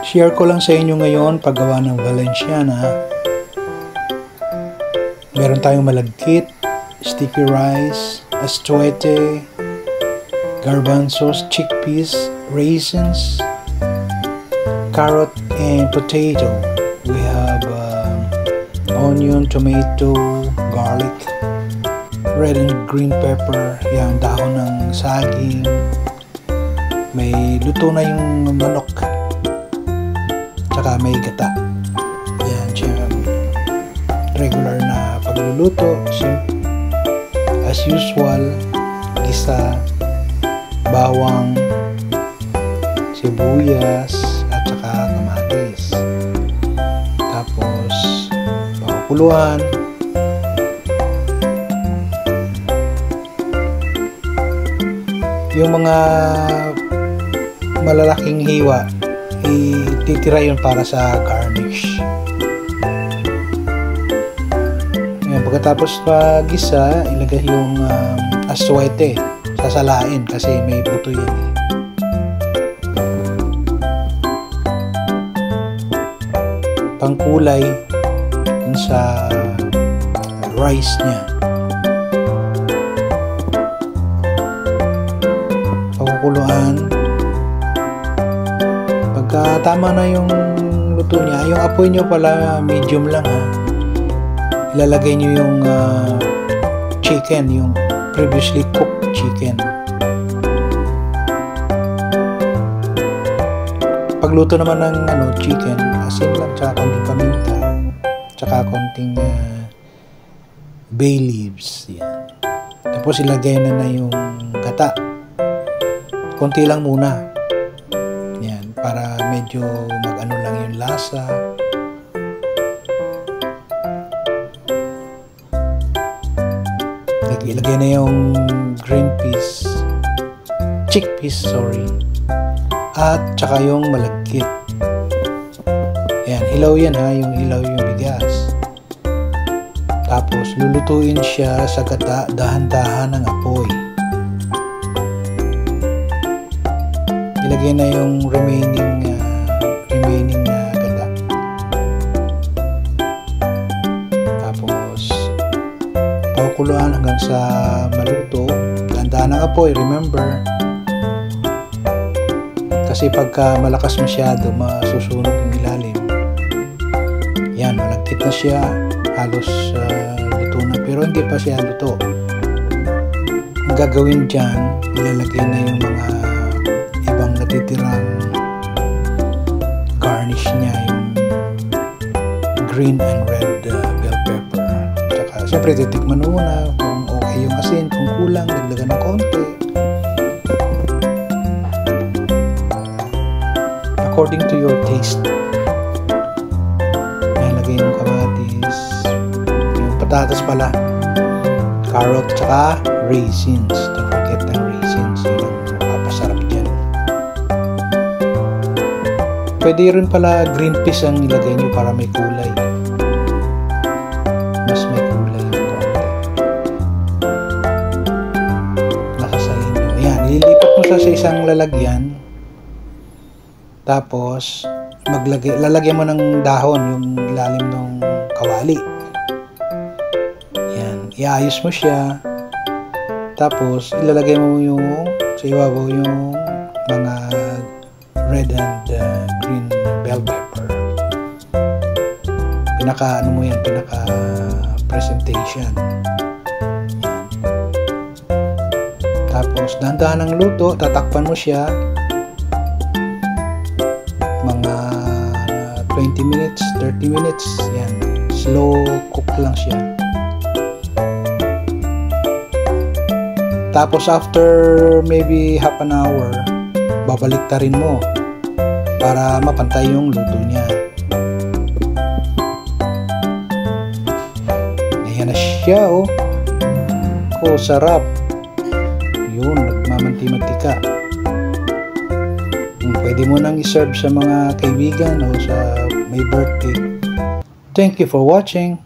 Share ko lang sa inyo ngayon paggawa ng Valenciana. Meron tayong malagkit, sticky rice, astuete, garbanzos, chickpeas, raisins, carrot, and potato. We have onion, tomato, garlic, red and green pepper, yung dahon ng saging. May luto na yung manok, tsaka may gata. Yan siya, regular na pagluluto. As usual, gisa, bawang, sibuyas, at saka kamatis. Tapos pakukuluan. Yung mga malalaking hiwa, ititira yun para sa garnish. Yan, pagkatapos pag-gisa, ilagay yung aswete. Sasalain kasi may buto yan eh. Pangkulay dun sa rice niya. Pakukuluan. Pagka tama na yung luto niya, yung apoy nyo pala medium lang ha. Ilalagay nyo yung chicken, yung previously cooked chicken. Pagluto naman ng chicken, asin lang, tsaka konting paminta, tsaka konting bay leaves. Yan. Tapos ilagay na yung gata. Konti lang muna. Yan, para medyo mag-ano lang yung lasa. Ilagay na yung green peas, chickpeas, sorry, at tsaka yung malagkit. Ayan, ilaw yan ha, yung ilaw yung bigas. Tapos lulutuin siya sa gata, dahan-dahan ng apoy. Ilagay na yung remaining gata. Tapos pakukuluan hanggang sa maluto. Dahan-dahan ng apoy, remember. Kasi pagka malakas masyado, masusunog yung ilalim. Yan, malagkit na siya. Halos luto na. Pero hindi pa siya luto. Ang gagawin dyan, ilalagay na yung mga ibang natitirang garnish niya, yung green and red bell pepper. Tsaka siyempre titikman muna kung okay yung asin, kung kulang, dagdagan ng konti. According to your taste. Ayan, lagay yung kamatis, yung patatas pala, carrot, tsaka raisins. Don't forget ng raisins, yun ang napapasarap dyan. Pwede rin pala green peas ang ilagay nyo para may kulay. Mas may kulay yung konti. Nasa sa inyo. Ayan, ililipat mo siya sa isang lalagyan. Tapos lalagyan mo ng dahon yung ilalim ng kawali. Yan, iayos mo siya. Tapos ilalagay mo yung sa ibabaw yung mga red and green bell pepper. Pinaka presentation. Yan. Tapos dahan-dahan ng luto, tatakpan mo siya. Mga 20 minutes, 30 minutes. Yan. Slow cook lang siya. Tapos after maybe half an hour, babaliktarin mo para mapantay yung luto niya. Ayan na siya oh. Oh, sarap. Yun, nagmamanti-mantika. Pwede mo nang i-serve sa mga kaibigan o sa may birthday. Thank you for watching.